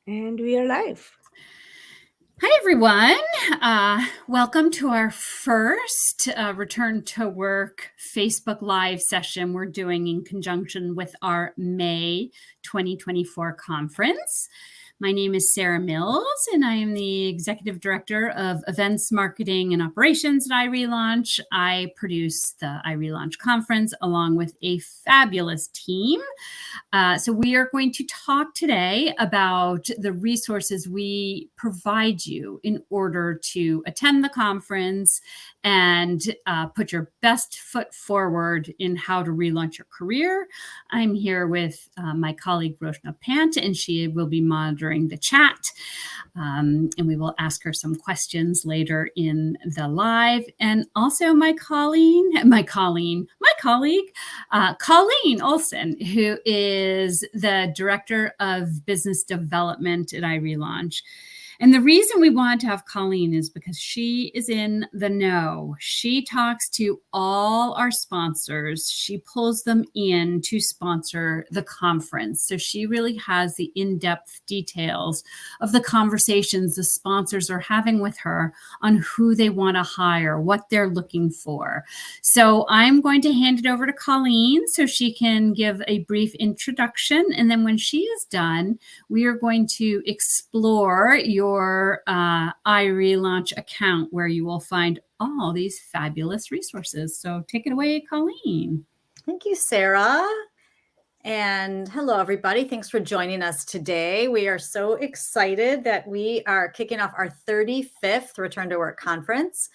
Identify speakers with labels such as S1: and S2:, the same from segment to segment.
S1: And we are live.
S2: Hi, everyone. Welcome to our first Return to Work Facebook Live session we're doing in conjunction with our May 2024 conference. My name is Sarah Mills, and I am the Executive Director of Events, Marketing, and Operations at iRelaunch. I produce the iRelaunch conference along with a fabulous team. So we are going to talk today about the resources we provide you in order to attend the conference and put your best foot forward in how to relaunch your career. I'm here with my colleague Roshna Pant, and she will be monitoring the chat. And we will ask her some questions later in the live. And also my colleague, Colleen Olson, who is the Director of Business Development at iRelaunch. And the reason we wanted to have Colleen is because she is in the know. She talks to all our sponsors. She pulls them in to sponsor the conference. So she really has the in-depth details of the conversations the sponsors are having with her on who they want to hire, what they're looking for. So I'm going to hand it over to Colleen so she can give a brief introduction. And then when she is done, we are going to explore your iRelaunch account where you will find all these fabulous resources. So take it away, Colleen.
S3: Thank you, Sarah. And hello, everybody. Thanks for joining us today. We are so excited that we are kicking off our 35th Return to Work conference.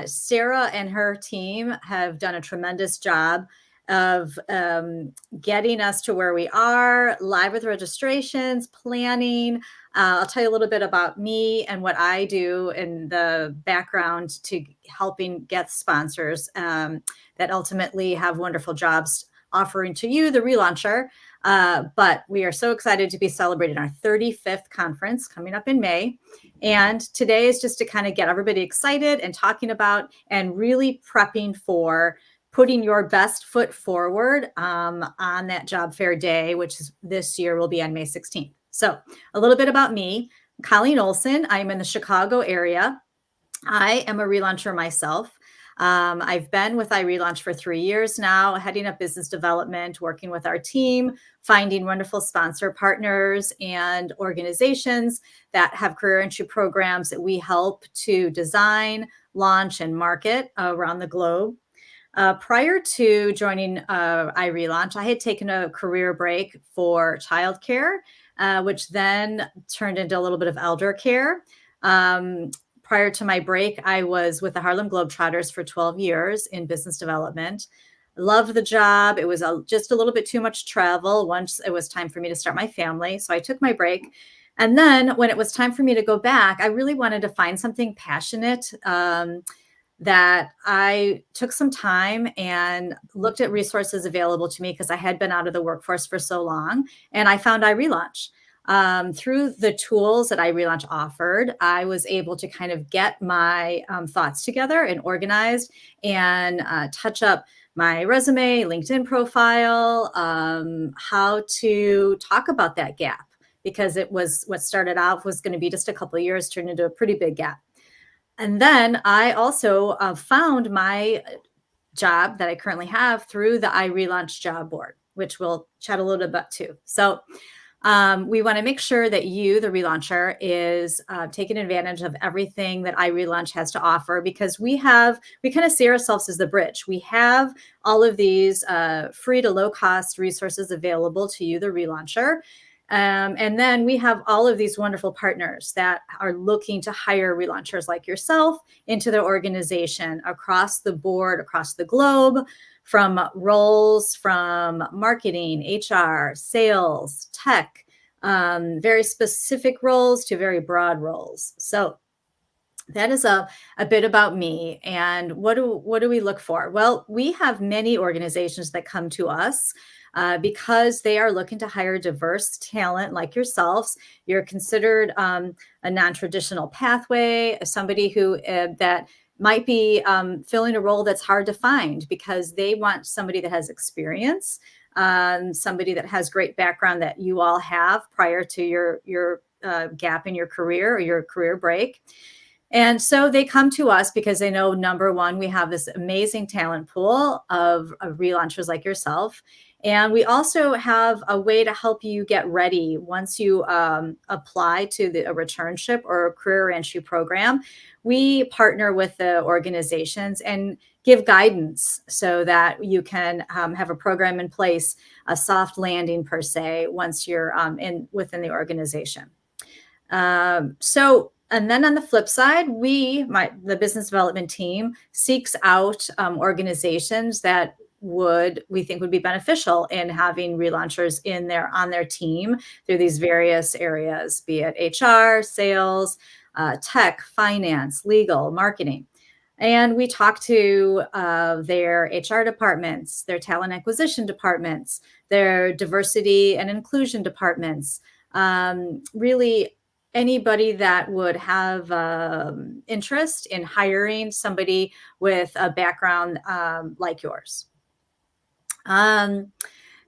S3: Sarah and her team have done a tremendous job of getting us to where we are, live with registrations, planning. I'll tell you a little bit about me and what I do in the background to helping get sponsors that ultimately have wonderful jobs offering to you, the relauncher. But we are so excited to be celebrating our 35th conference coming up in May. And today is just to kind of get everybody excited and talking about and really prepping for putting your best foot forward on that job fair day, which is this year will be on May 16th. So a little bit about me, Colleen Olson. I'm in the Chicago area. I am a relauncher myself. I've been with iRelaunch for 3 years now, heading up business development, working with our team, finding wonderful sponsor partners and organizations that have career entry programs that we help to design, launch, and market around the globe. Prior to joining iRelaunch, I had taken a career break for childcare, which then turned into a little bit of elder care. Prior to my break, I was with the Harlem Globetrotters for 12 years in business development. Loved the job. It was just a little bit too much travel once it was time for me to start my family. So I took my break. And then when it was time for me to go back, I really wanted to find something passionate that I took some time and looked at resources available to me because I had been out of the workforce for so long. And I found iRelaunch. Through the tools that iRelaunch offered, I was able to kind of get my thoughts together and organized and touch up my resume, LinkedIn profile, how to talk about that gap, because it was what started out was going to be just a couple of years, turned into a pretty big gap. And then I also found my job that I currently have through the iRelaunch job board, which we'll chat a little bit about too. So we want to make sure that you, the relauncher, is taking advantage of everything that iRelaunch has to offer, because we kind of see ourselves as the bridge. We have all of these free to low cost resources available to you, the relauncher. And then we have all of these wonderful partners that are looking to hire relaunchers like yourself into their organization across the board, across the globe, from roles from marketing, HR, sales, tech, very specific roles to very broad roles. So that is a bit about me. And what do we look for? Well, we have many organizations that come to us because they are looking to hire diverse talent like yourselves. You're considered a non-traditional pathway, somebody who that might be filling a role that's hard to find because they want somebody that has experience, somebody that has great background that you all have prior to your gap in your career or your career break. And so they come to us because they know, number one, we have this amazing talent pool of relaunchers like yourself. And we also have a way to help you get ready once you apply to a returnship or a career entry program. We partner with the organizations and give guidance so that you can have a program in place, a soft landing per se, once you're within the organization. And then on the flip side, the business development team seeks out organizations that we think would be beneficial in having relaunchers on their team through these various areas, be it HR, sales, tech, finance, legal, marketing. And we talk to their HR departments, their talent acquisition departments, their diversity and inclusion departments, really anybody that would have interest in hiring somebody with a background like yours.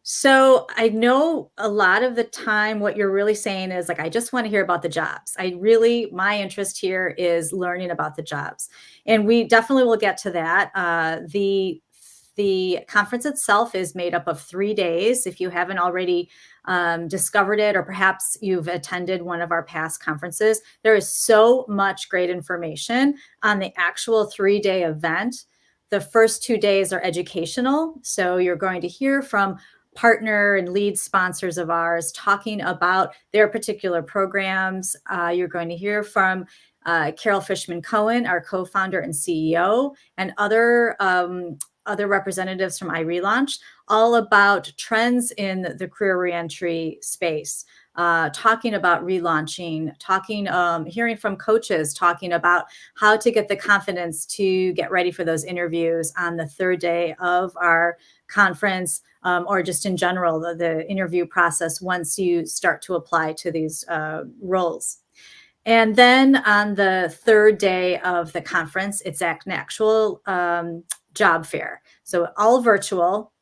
S3: So I know a lot of the time what you're really saying is like, I just want to hear about the jobs. My interest here is learning about the jobs. And we definitely will get to that. The conference itself is made up of 3 days. If you haven't already discovered it, or perhaps you've attended one of our past conferences, there is so much great information on the actual 3-day event. The first 2 days are educational. So you're going to hear from partner and lead sponsors of ours talking about their particular programs. You're going to hear from Carol Fishman Cohen, our co-founder and CEO, and other representatives from iRelaunch, all about trends in the career reentry space, talking about relaunching, hearing from coaches, talking about how to get the confidence to get ready for those interviews on the 3rd day of our conference, or just in general, the interview process once you start to apply to these roles. And then on the 3rd day of the conference, it's an actual job fair. So all virtual.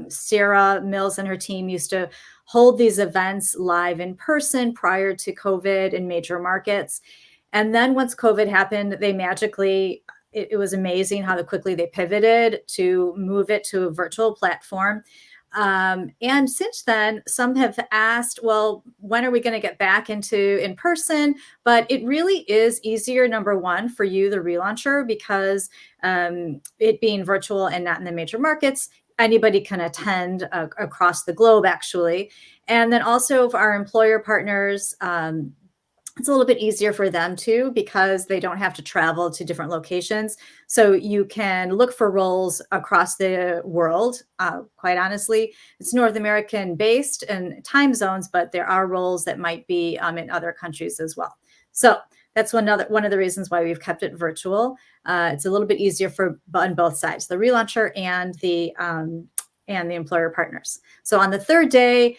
S3: Sarah Mills and her team used to hold these events live in person prior to COVID in major markets. And then once COVID happened, it was amazing how quickly they pivoted to move it to a virtual platform. And since then, some have asked, well, when are we going to get back into in person? But it really is easier, number one, for you, the relauncher, because it being virtual and not in the major markets, anybody can attend across the globe, actually. And then also for our employer partners, it's a little bit easier for them too, because they don't have to travel to different locations. So you can look for roles across the world. Quite honestly, it's North American based and time zones, but there are roles that might be in other countries as well. So that's one of the reasons why we've kept it virtual. It's a little bit easier on both sides, the relauncher and the employer partners. So on the 3rd day,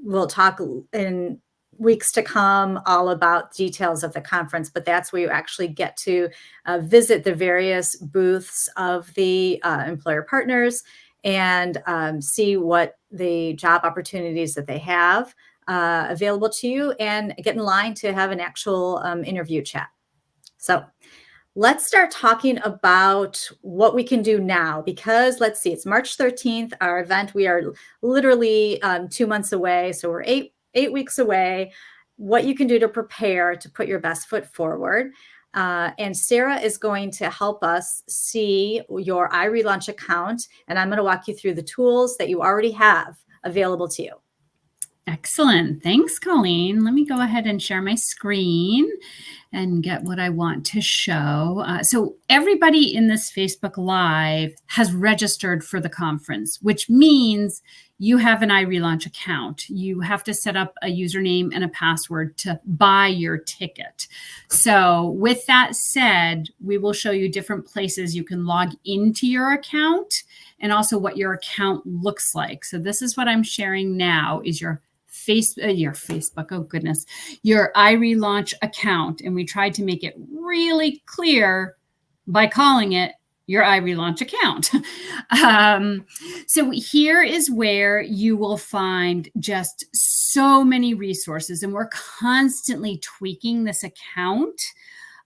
S3: we'll talk in weeks to come all about details of the conference, but that's where you actually get to visit the various booths of the employer partners and see what the job opportunities that they have available to you, and get in line to have an actual interview chat. So let's start talking about what we can do now, because let's see, it's March 13th, our event. We are literally 2 months away. So we're eight weeks away. What you can do to prepare to put your best foot forward. And Sarah is going to help us see your iRelaunch account, and I'm going to walk you through the tools that you already have available to you.
S2: Excellent. Thanks, Colleen. Let me go ahead and share my screen and get what I want to show. So everybody in this Facebook Live has registered for the conference, which means you have an iRelaunch account. You have to set up a username and a password to buy your ticket. So with that said, we will show you different places you can log into your account and also what your account looks like. So this is what I'm sharing now is your Facebook, oh goodness, your iRelaunch account. And we tried to make it really clear by calling it your iRelaunch account. So here is where you will find just so many resources, and we're constantly tweaking this account.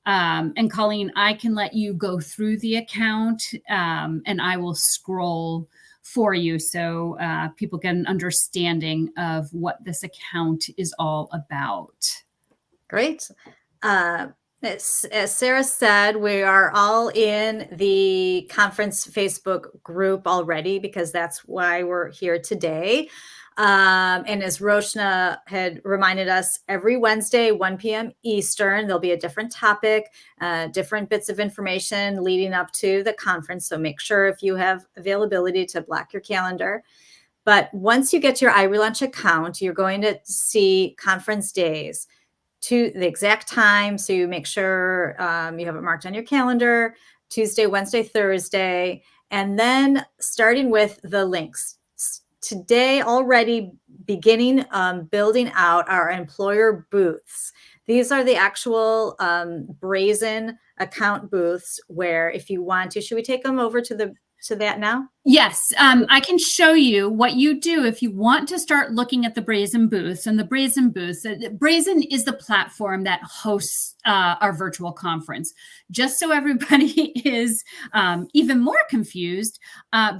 S2: And Colleen, I can let you go through the account, and I will scroll for you so people get an understanding of what this account is all about.
S3: Great. As Sarah said, we are all in the conference Facebook group already because that's why we're here today. And as Roshna had reminded us, every Wednesday, 1 p.m. Eastern, there'll be a different topic, different bits of information leading up to the conference. So make sure if you have availability to block your calendar. But once you get to your iRelaunch account, you're going to see conference days to the exact time. So you make sure you have it marked on your calendar, Tuesday, Wednesday, Thursday, and then starting with the links. Today, already beginning building out our employer booths. These are the actual Brazen account booths where if you want to, should we take them over to that now?
S2: Yes, I can show you what you do if you want to start looking at the Brazen booths. And the Brazen booths, Brazen is the platform that hosts our virtual conference. Just so everybody is even more confused,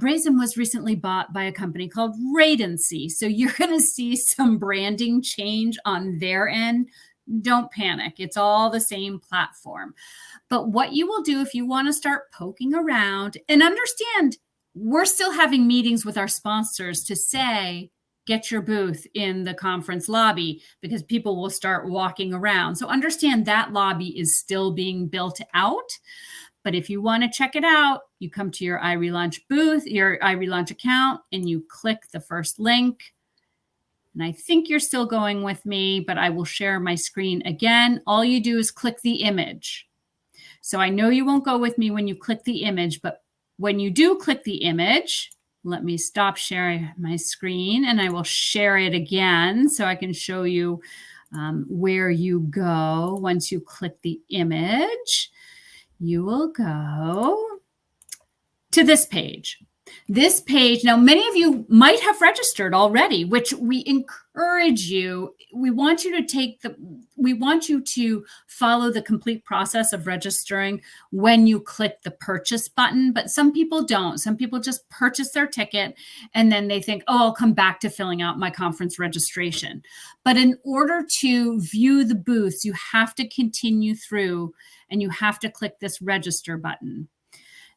S2: Brazen was recently bought by a company called Radency. So you're going to see some branding change on their end. Don't panic. It's all the same platform. But what you will do if you want to start poking around and understand, we're still having meetings with our sponsors to say, get your booth in the conference lobby because people will start walking around. So understand that lobby is still being built out. But if you want to check it out, you come to your iRelaunch booth, your iRelaunch account, and you click the first link. And I think you're still going with me, but I will share my screen again. All you do is click the image. So I know you won't go with me when you click the image, but when you do click the image, let me stop sharing my screen and I will share it again so I can show you where you go. Once you click the image, you will go to this page. This page, now many of you might have registered already, which we encourage you. We want you to follow the complete process of registering when you click the purchase button, but some people don't. Some people just purchase their ticket and then they think, oh, I'll come back to filling out my conference registration. But in order to view the booths, you have to continue through and you have to click this register button.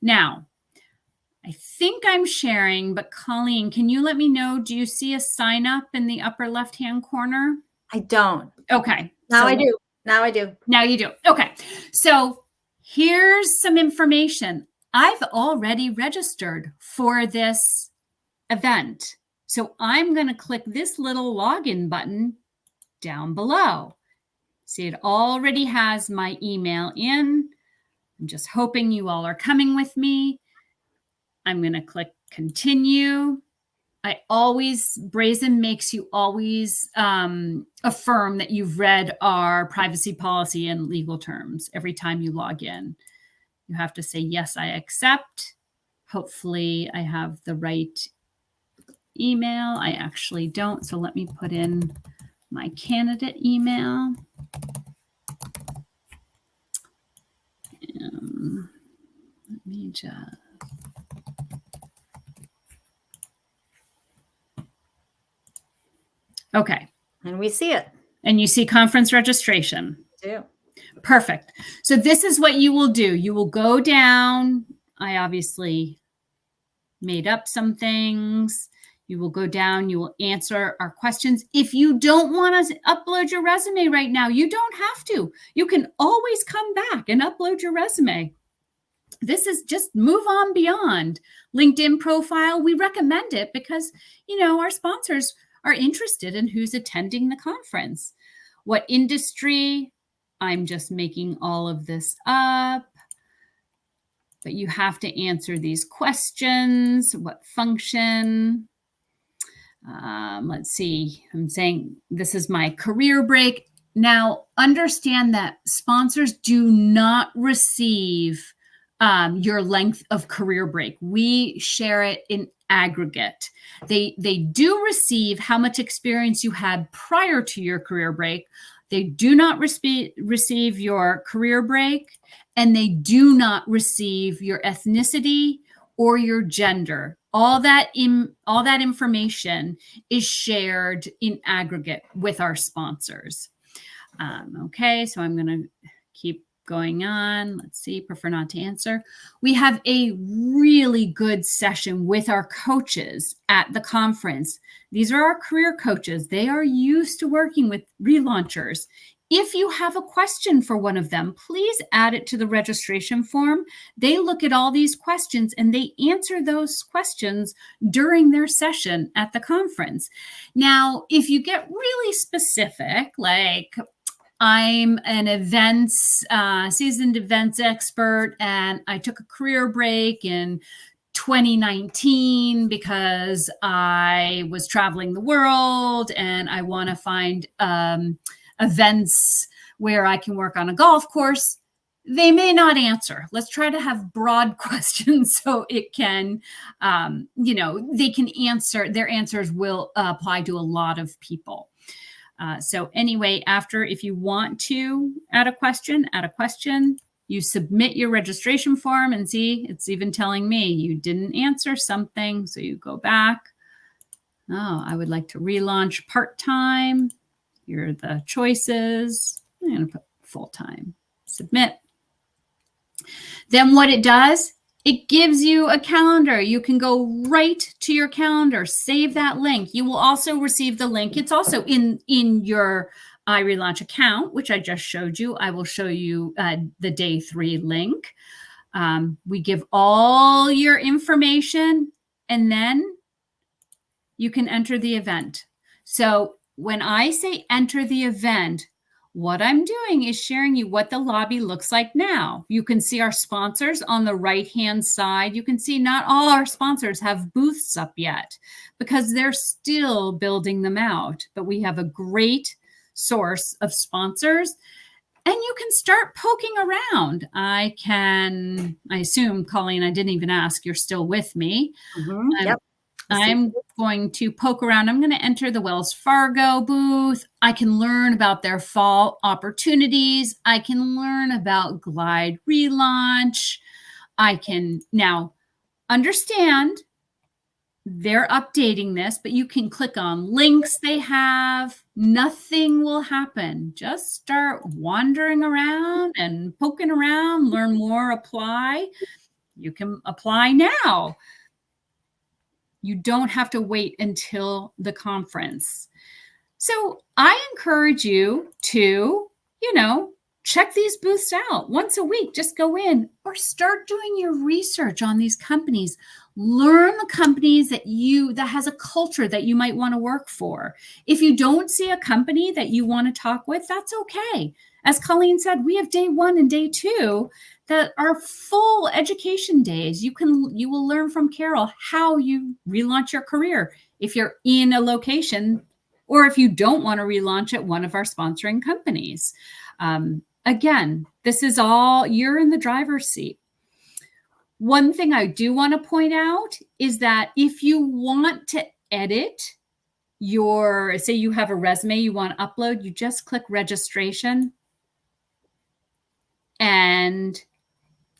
S2: Now, I think I'm sharing, but Colleen, can you let me know, do you see a sign up in the upper left-hand corner?
S3: I don't.
S2: Okay.
S3: Now I do. Now I do.
S2: Now you do. Okay. So here's some information. I've already registered for this event. So I'm going to click this little login button down below. See, it already has my email in. I'm just hoping you all are coming with me. I'm going to click continue. Brazen makes you always affirm that you've read our privacy policy and legal terms every time you log in. You have to say, yes, I accept. Hopefully I have the right email. I actually don't. So let me put in my candidate email. Let me just... Okay.
S3: And we see it.
S2: And you see conference registration.
S3: We do.
S2: Perfect. So this is what you will do. You will go down. I obviously made up some things. You will go down. You will answer our questions. If you don't want to upload your resume right now, you don't have to. You can always come back and upload your resume. This is just move on beyond. LinkedIn profile, we recommend it because, our sponsors are interested in who's attending the conference. What industry? I'm just making all of this up. But you have to answer these questions. What function? Let's see. I'm saying this is my career break. Now, understand that sponsors do not receive your length of career break. We share it in aggregate. They do receive how much experience you had prior to your career break. They do not receive your career break, and they do not receive your ethnicity or your gender. All that information is shared in aggregate with our sponsors. Okay, so I'm going to keep going on. Let's see, prefer not to answer. We have a really good session with our coaches at the conference. These are our career coaches. They are used to working with relaunchers. If you have a question for one of them, please add it to the registration form. They look at all these questions and they answer those questions during their session at the conference. Now, if you get really specific, like I'm an seasoned events expert, and I took a career break in 2019 because I was traveling the world and I want to find events where I can work on a golf course. They may not answer. Let's try to have broad questions so it can, they can answer. Their answers will apply to a lot of people. So anyway, if you want to add a question, you submit your registration form, and see, it's even telling me you didn't answer something. So you go back. Oh, I would like to relaunch part-time. Here are the choices. I'm going to put full-time. Submit. Then what it does, it gives you a calendar. You can go right to your calendar, save that link. You will also receive the link. It's also in your iRelaunch account, which I just showed you. I will show you the day 3 link. We give all your information, and then you can enter the event. So when I say enter the event, what I'm doing is sharing you what the lobby looks like now. You can see our sponsors on the right-hand side. You can see not all our sponsors have booths up yet because they're still building them out. But we have a great source of sponsors, and you can start poking around. I assume, Colleen, I didn't even ask, you're still with me.
S3: Yep.
S2: I'm going to poke around. I'm going to enter the Wells Fargo booth. I can learn about their fall opportunities. I can learn about Glide Relaunch. I can now understand they're updating this, but you can click on links they have. Nothing will happen. Just start wandering around and poking around, learn more, apply. You can apply now. You don't have to wait until the conference. So I encourage you to, check these booths out once a week. Just go in or start doing your research on these companies. Learn the companies that has a culture that you might want to work for. If you don't see a company that you want to talk with, that's okay. As Colleen said, we have day 1 and day 2 that are full education days. You will learn from Carol how you relaunch your career if you're in a location, or if you don't want to relaunch at one of our sponsoring companies. Again, this is all, you're in the driver's seat. One thing I do want to point out is that if you want to edit say you have a resume you want to upload, you just click registration and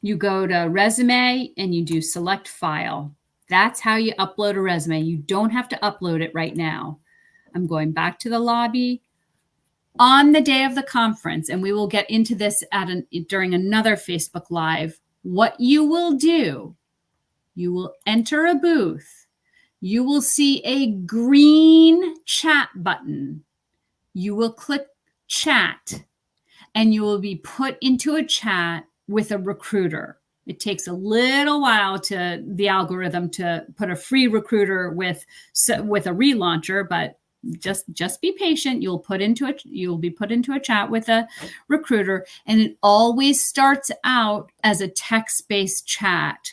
S2: you go to resume and you do select file. That's how you upload a resume. You don't have to upload it right now. I'm going back to the lobby. On the day of the conference, and we will get into this during another Facebook Live, what you will do, you will enter a booth. You will see a green chat button. You will click chat, and you will be put into a chat with a recruiter. It takes a little while the algorithm to put a free recruiter with a relauncher, but just be patient. You'll be put into a chat with a recruiter, and it always starts out as a text-based chat.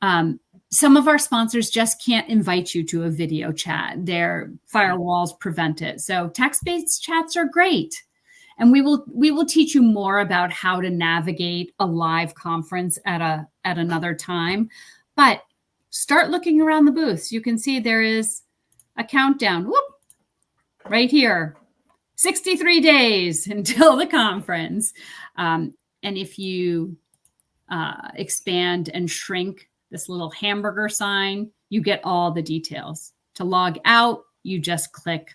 S2: Some of our sponsors just can't invite you to a video chat. Their firewalls prevent it. So text-based chats are great. And we will teach you more about how to navigate a live conference at another time. But start looking around the booths. You can see there is a countdown. Whoop, right here. 63 days until the conference. And if you expand and shrink this little hamburger sign, you get all the details. To log out, you just click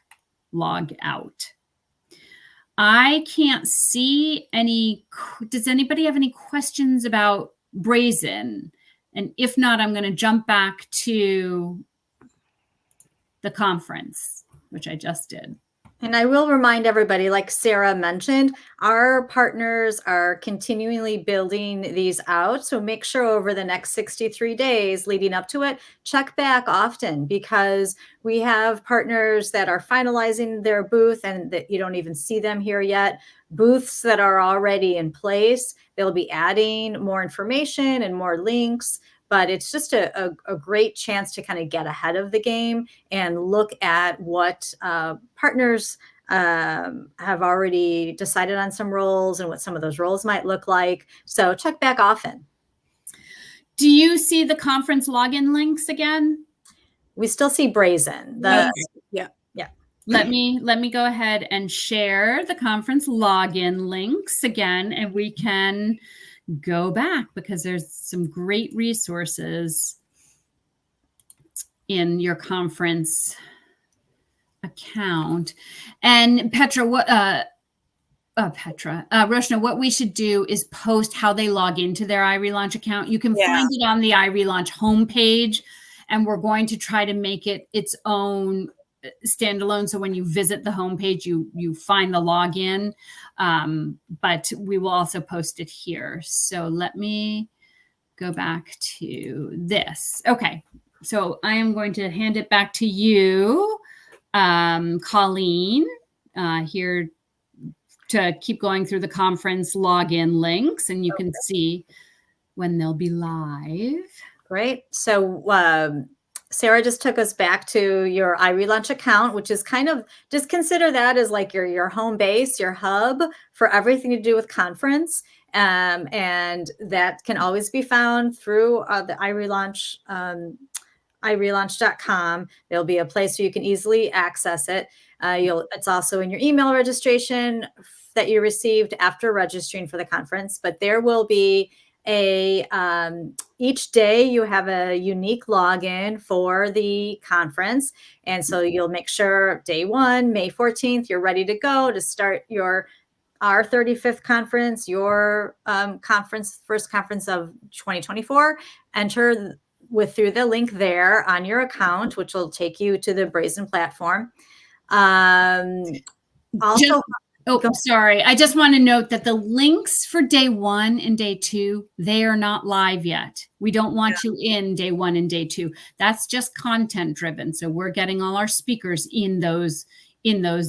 S2: log out. I can't see any. Does anybody have any questions about Brazen? And if not, I'm going to jump back to the conference, which I just did.
S3: And I will remind everybody, like Sarah mentioned, our partners are continually building these out. So make sure over the next 63 days leading up to it, check back often, because we have partners that are finalizing their booth and that you don't even see them here yet. Booths that are already in place, they'll be adding more information and more links. But it's just a great chance to kind of get ahead of the game and look at what partners have already decided on some roles and what some of those roles might look like. So check back often.
S2: Do you see the conference login links again?
S3: We still see Brazen.
S2: Okay.
S3: Yeah.
S2: Let me go ahead and share the conference login links again, and we can go back because there's some great resources in your conference account. And Petra, Roshna, what we should do is post how they log into their iRelaunch account. You can find it on the iRelaunch homepage, and we're going to try to make it its own standalone. So when you visit the homepage, you find the login, but we will also post it here. So let me go back to this. Okay. So I am going to hand it back to you, Colleen, here to keep going through the conference login links, and you can see when they'll be live.
S3: Great. So Sarah just took us back to your iRelaunch account, which is kind of, just consider that as like your home base, your hub for everything to do with conference. And that can always be found through the iRelaunch, iRelaunch.com. There'll be a place where you can easily access it. It's also in your email registration that you received after registering for the conference, but there will be each day you have a unique login for the conference. And so you'll make sure day 1, May 14th, you're ready to go to start our 35th conference, your first conference of 2024. Enter through the link there on your account, which will take you to the Brazen platform.
S2: Sorry. I just want to note that the links for day 1 and day 2, they are not live yet. We don't want you in day 1 and day 2. That's just content driven. So we're getting all our speakers in those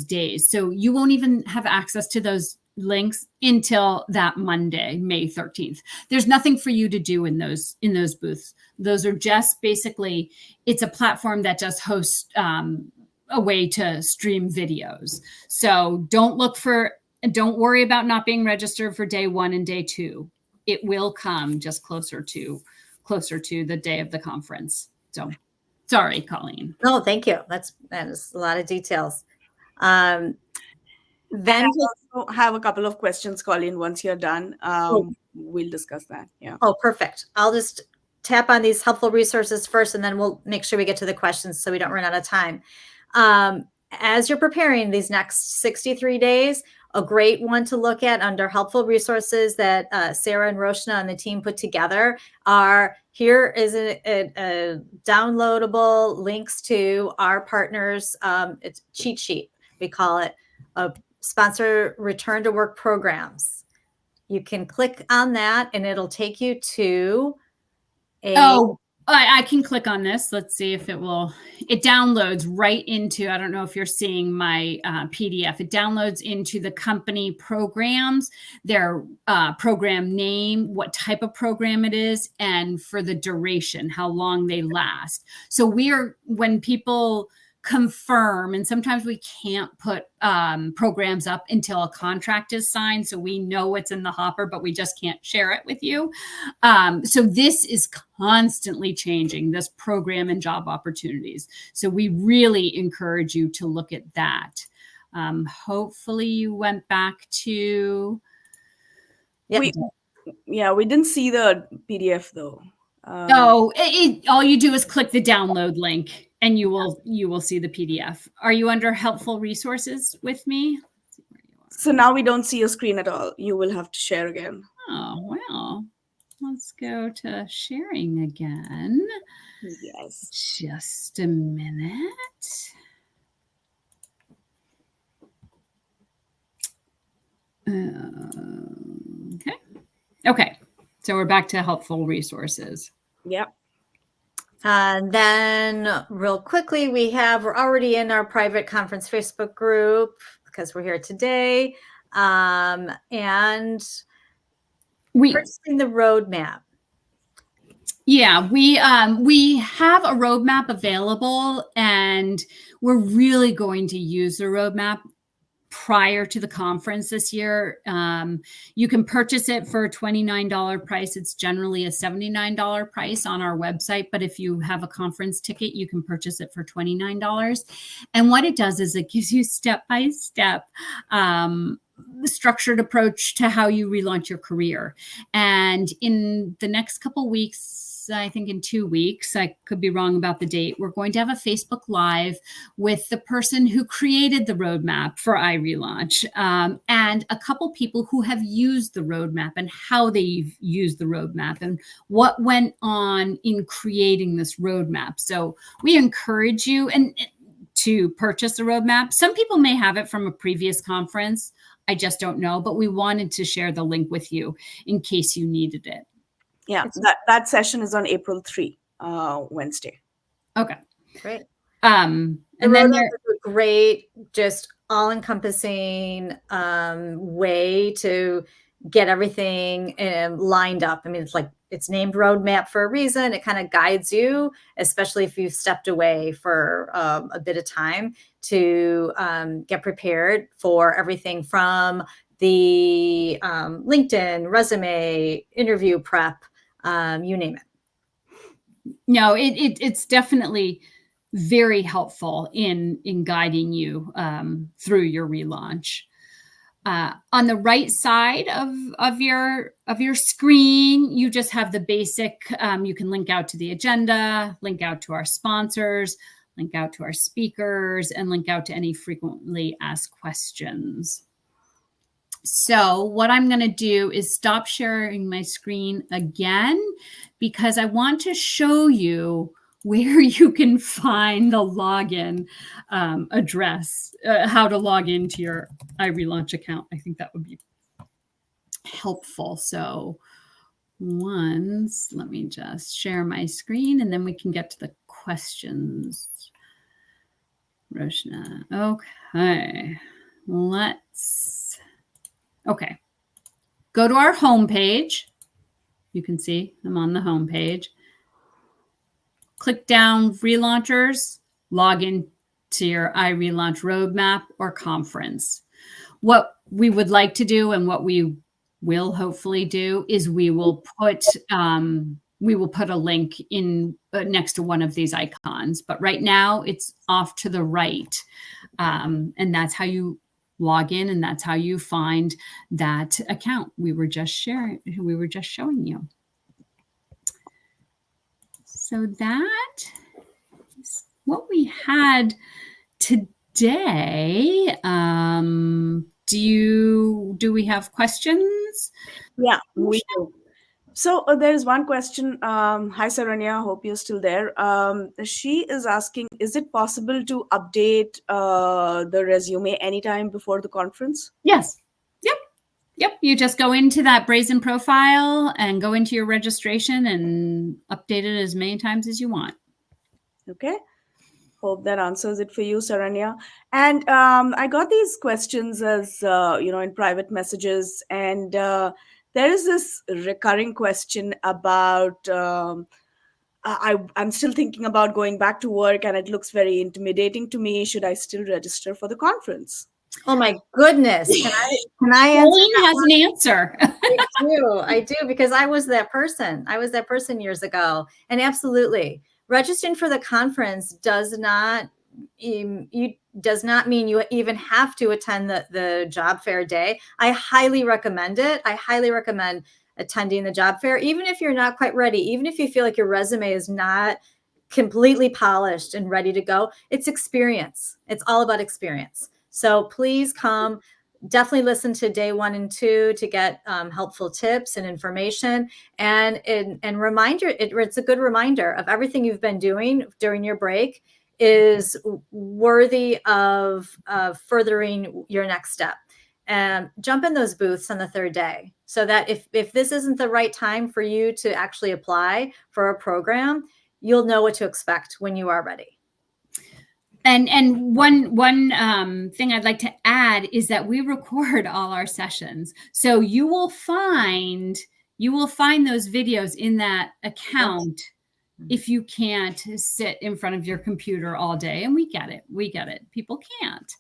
S2: days. So you won't even have access to those links until that Monday, May 13th. There's nothing for you to do in those booths. Those are just basically, it's a platform that just hosts a way to stream videos. So don't worry about not being registered for day 1 and day 2. It will come just closer to the day of the conference. So sorry, Colleen.
S3: No, thank you. That is a lot of details.
S1: Then I also have a couple of questions, Colleen. Once you're done, we'll discuss that. Yeah.
S3: Oh, perfect. I'll just tap on these helpful resources first, and then we'll make sure we get to the questions so we don't run out of time. As you're preparing these next 63 days, a great one to look at under helpful resources that Sarah and Roshna and the team put together here is a downloadable links to our partners. It's cheat sheet. We call it a sponsor return to work programs. You can click on that and it'll take you to
S2: I can click on this. Let's see if it downloads right into, I don't know if you're seeing my PDF. It downloads into the company programs, their program name, what type of program it is, and for the duration, how long they last. So when people confirm, and sometimes we can't put programs up until a contract is signed, so we know what's in the hopper, but we just can't share it with you. So this is constantly changing, this program and job opportunities. So we really encourage you to look at that. Hopefully you went back to...
S3: Yep.
S1: We didn't see the PDF though.
S2: All you do is click the download link and you will see the PDF. Are you under helpful resources with me?
S1: So now we don't see your screen at all. You will have to share again.
S2: Oh, well, let's go to sharing again.
S1: Yes.
S2: Just a minute. Okay. So we're back to helpful resources.
S1: Yep.
S3: And then real quickly, we're already in our private conference Facebook group because we're here today. And purchasing the roadmap.
S2: Yeah, we have a roadmap available, and we're really going to use the roadmap prior to the conference this year. You can purchase it for a $29 price. It's generally a $79 price on our website, but if you have a conference ticket, you can purchase it for $29. And what it does is it gives you step-by-step structured approach to how you relaunch your career. And in the next couple weeks, I think in 2 weeks, I could be wrong about the date, we're going to have a Facebook Live with the person who created the roadmap for iRelaunch, and a couple people who have used the roadmap and how they've used the roadmap and what went on in creating this roadmap. So we encourage you to purchase the roadmap. Some people may have it from a previous conference. I just don't know, but we wanted to share the link with you in case you needed it.
S1: Yeah, that session is on April 3, Wednesday.
S2: Okay.
S3: Great.
S2: And then
S3: there's a great, just all-encompassing way to get everything lined up. I mean, it's named roadmap for a reason. It kind of guides you, especially if you've stepped away for a bit of time, to get prepared for everything from the LinkedIn, resume, interview prep, you name it.
S2: No, it's definitely very helpful in guiding you through your relaunch. On the right side of your screen, you just have the basic. You can link out to the agenda, link out to our sponsors, link out to our speakers, and link out to any frequently asked questions. So what I'm going to do is stop sharing my screen again, because I want to show you where you can find the login address, how to log into your iRelaunch account. I think that would be helpful. So let me just share my screen, and then we can get to the questions. Roshna. Okay. Okay. Go to our homepage. You can see I'm on the homepage. Click down Relaunchers, log in to your iRelaunch roadmap or conference. What we would like to do, and what we will hopefully do, is we will put a link in next to one of these icons. But right now it's off to the right, and that's how you log in, and that's how you find that account we were just showing you. So that is what we had today. Do we have questions?
S1: Yeah, we do. So there's one question. Hi, Saranya. Hope you're still there. She is asking, is it possible to update the resume anytime before the conference?
S2: Yes. Yep. You just go into that Brazen profile and go into your registration and update it as many times as you want.
S1: Okay. Hope that answers it for you, Saranya. And I got these questions as, in private messages. And there is this recurring question about I'm still thinking about going back to work and it looks very intimidating to me. Should I still register for the conference?
S3: Oh my goodness. Can I answer?
S2: Colleen has an answer.
S3: I do, because I was that person. I was that person years ago. And absolutely, registering for the conference does not mean you even have to attend the job fair day. I highly recommend it. I highly recommend attending the job fair, even if you're not quite ready, even if you feel like your resume is not completely polished and ready to go. It's experience. It's all about experience. So please come. Definitely listen to day 1 and 2 to get helpful tips and information, and reminder. It's a good reminder of everything you've been doing during your break is worthy of furthering your next step. And jump in those booths on the 3rd day, so that if this isn't the right time for you to actually apply for a program, you'll know what to expect when you are ready.
S2: And one thing I'd like to add is that we record all our sessions, so you will find those videos in that account. If you can't sit in front of your computer all day, and we get it, people can't.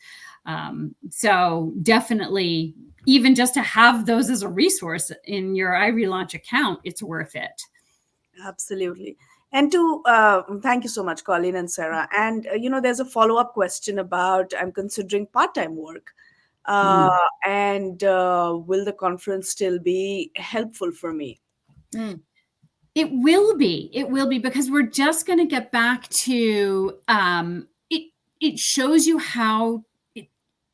S2: So definitely, even just to have those as a resource in your iRelaunch account, it's worth it.
S1: Absolutely. And to thank you so much, Colleen and Sarah. And there's a follow-up question about I'm considering part-time work, and will the conference still be helpful for me?
S2: It will be, because we're just going to get back to it. It shows you how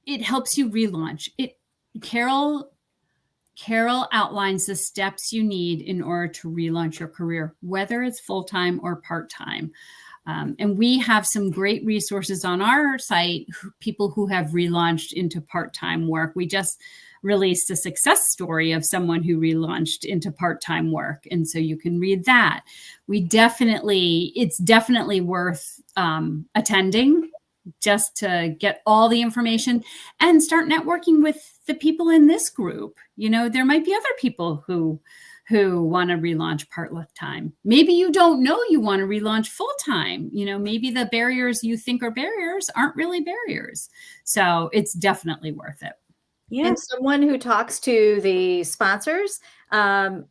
S2: it helps you relaunch it. Carol outlines the steps you need in order to relaunch your career, whether it's full-time or part-time. And we have some great resources on our site, people who have relaunched into part-time work. We just released a success story of someone who relaunched into part-time work. And so you can read that. It's definitely worth attending, just to get all the information and start networking with the people in this group. There might be other people who want to relaunch part-time. Maybe you don't know you want to relaunch full-time. Maybe the barriers you think are barriers aren't really barriers. So it's definitely worth it.
S1: Yeah.
S3: And someone who talks to the sponsors, go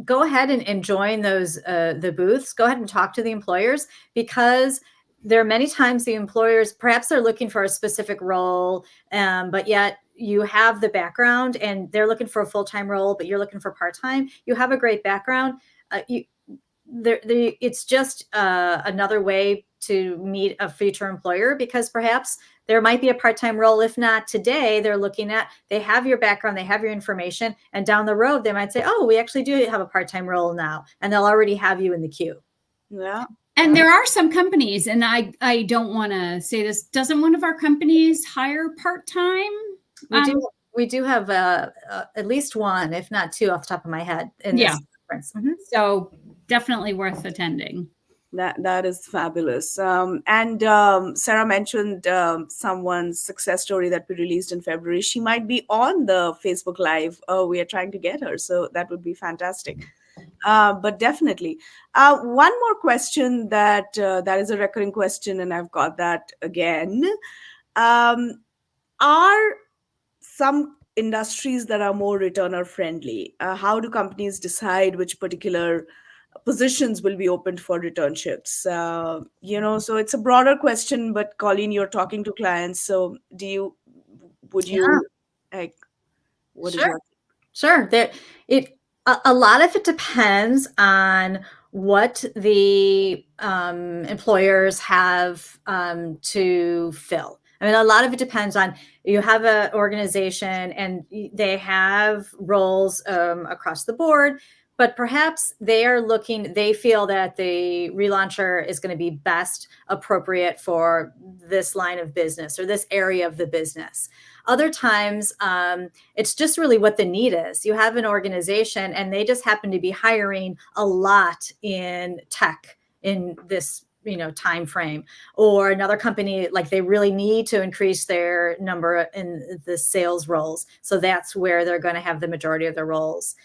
S3: ahead and join those the booths. Go ahead and talk to the employers, because there are many times the employers, perhaps they're looking for a specific role, but yet you have the background and they're looking for a full-time role, but you're looking for part-time. You have a great background. It's just another way to meet a future employer, because perhaps there might be a part-time role. If not today, they have your background, they have your information, and down the road, they might say, oh, we actually do have a part-time role now. And they'll already have you in the queue.
S1: Yeah.
S2: And there are some companies, and I don't want to say this, doesn't one of our companies hire part-time?
S3: We do have at least one, if not 2 off the top of my head in this conference. Mm-hmm.
S2: So definitely worth attending.
S1: That is fabulous. And Sarah mentioned someone's success story that we released in February. She might be on the Facebook Live. We are trying to get her, so that would be fantastic. But definitely, one more question that is a recurring question, and I've got that again. Are some industries that are more returner friendly? How do companies decide which particular positions will be opened for returnships? So it's a broader question, but Colleen, you're talking to clients. So what is your...
S3: Sure. A lot of it depends on what the employers have to fill. I mean, a lot of it depends on, you have an organization and they have roles across the board, but perhaps they feel that the relauncher is going to be best appropriate for this line of business or this area of the business. Other times, it's just really what the need is. You have an organization and they just happen to be hiring a lot in tech in this time frame, or another company, like they really need to increase their number in the sales roles. So that's where they're going to have the majority of their roles.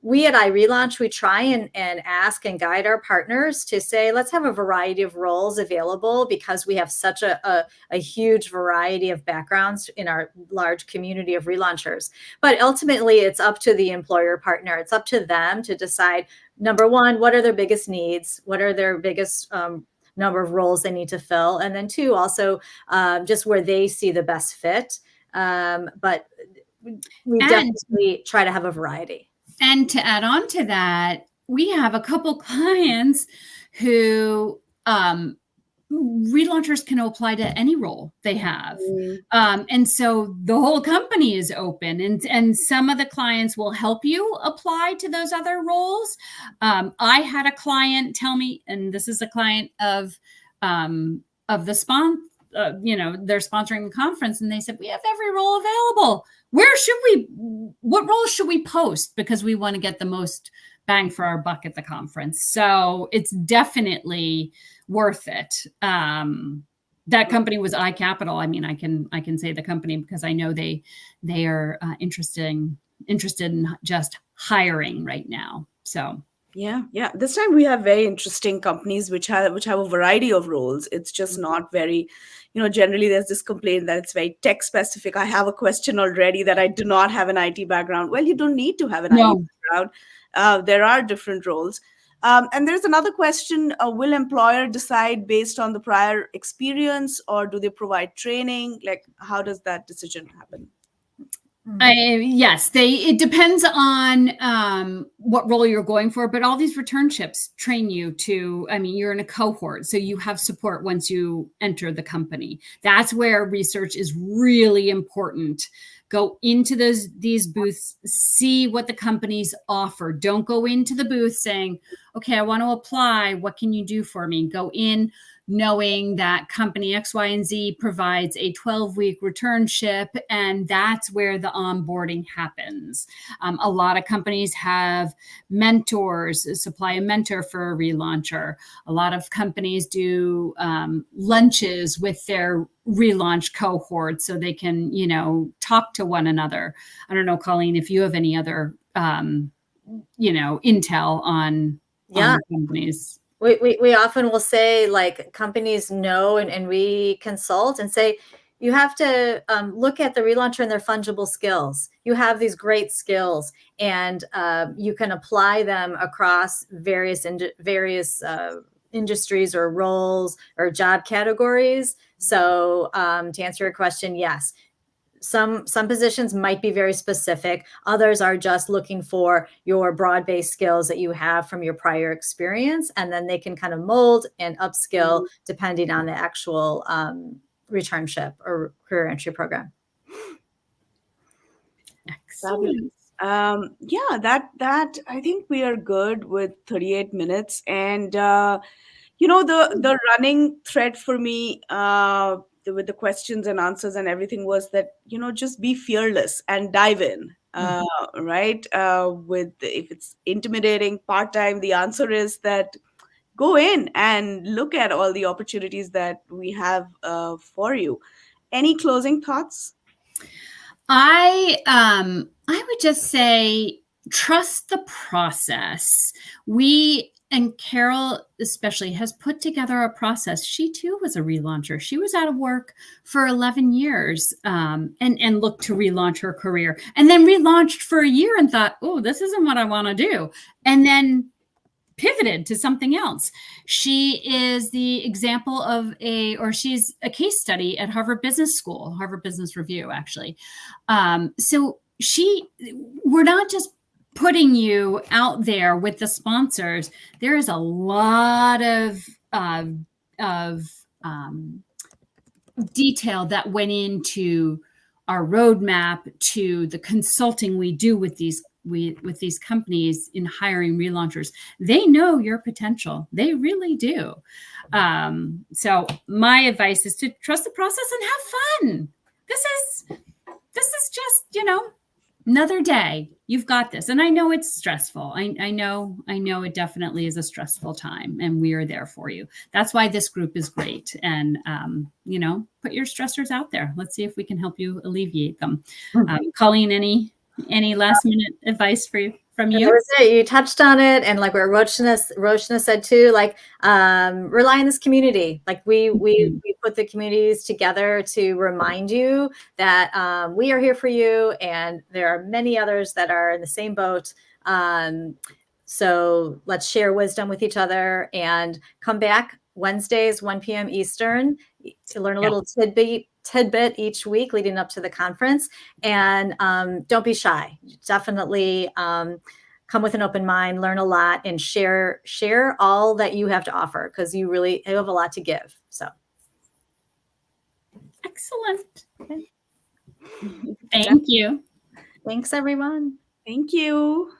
S3: we at iRelaunch, we try and ask and guide our partners to say, let's have a variety of roles available, because we have such a huge variety of backgrounds in our large community of relaunchers. But ultimately, it's up to the employer partner. It's up to them to decide, number one, what are their biggest needs? What are their biggest number of roles they need to fill? And then two, also just where they see the best fit. But we definitely try to have a variety.
S2: And to add on to that, we have a couple clients who relaunchers can apply to any role they have. And so the whole company is open, and some of the clients will help you apply to those other roles. I had a client tell me, and this is a client of the they're sponsoring the conference, and they said, we have every role available. What roles should we post? Because we want to get the most bang for our buck at the conference. So it's definitely worth it. That company was iCapital. I mean, I can say the company because I know they are interested in just hiring right now. So
S1: yeah. This time we have very interesting companies which have a variety of roles. It's just not very, generally there's this complaint that it's very tech specific. I have a question already that I do not have an IT background. Well, you don't need to have an IT background. There are different roles. And there's another question, will employer decide based on the prior experience, or do they provide training? Like, how does that decision happen?
S2: Yes, it depends on what role you're going for, but all these returnships train you to, you're in a cohort, so you have support once you enter the company. That's where research is really important. Go into these booths, see what the companies offer. Don't go into the booth saying, okay, I want to apply. What can you do for me? Go in knowing that company X, Y, and Z provides a 12-week returnship, and that's where the onboarding happens. A lot of companies have mentors, supply a mentor for a relauncher. A lot of companies do lunches with their relaunch cohort so they can, talk to one another. I don't know, Colleen, if you have any other, intel on companies.
S3: We often will say, like, companies know, and we consult and say, you have to look at the relauncher and their fungible skills. You have these great skills, and you can apply them across various industries or roles or job categories. So to answer your question, yes. Some positions might be very specific. Others are just looking for your broad-based skills that you have from your prior experience, and then they can kind of mold and upskill depending on the actual returnship or career entry program.
S1: Excellent. That I think we are good with 38 minutes, and the running thread for me with the questions and answers and everything was that, just be fearless and dive in, right? If it's intimidating part-time, the answer is that go in and look at all the opportunities that we have for you. Any closing thoughts?
S2: I would just say, trust the process. And Carol especially has put together a process. She too was a relauncher. She was out of work for 11 years and looked to relaunch her career, and then relaunched for a year and thought, oh, this isn't what I want to do. And then pivoted to something else. She is the example she's a case study at Harvard Business School, Harvard Business Review, actually. So we're not just putting you out there with the sponsors. There is a lot of detail that went into our roadmap, to the consulting we do with these companies in hiring relaunchers. They know your potential. They really do. So my advice is to trust the process and have fun. This is just, another day. You've got this. And I know it's stressful. I know it definitely is a stressful time, and we are there for you. That's why this group is great. And, put your stressors out there. Let's see if we can help you alleviate them. Colleen, any last minute advice for you? from
S3: That
S2: you.
S3: was it. You touched on it, and like what Roshna said too, like rely on this community. Like we put the communities together to remind you that we are here for you, and there are many others that are in the same boat. So let's share wisdom with each other, and come back Wednesdays, 1 p.m. Eastern, to learn a little tidbit each week leading up to the conference. And don't be shy. Definitely come with an open mind, learn a lot, and share all that you have to offer, because you have a lot to give. So
S2: Excellent. Thank you.
S3: thanks, everyone.
S1: Thank you.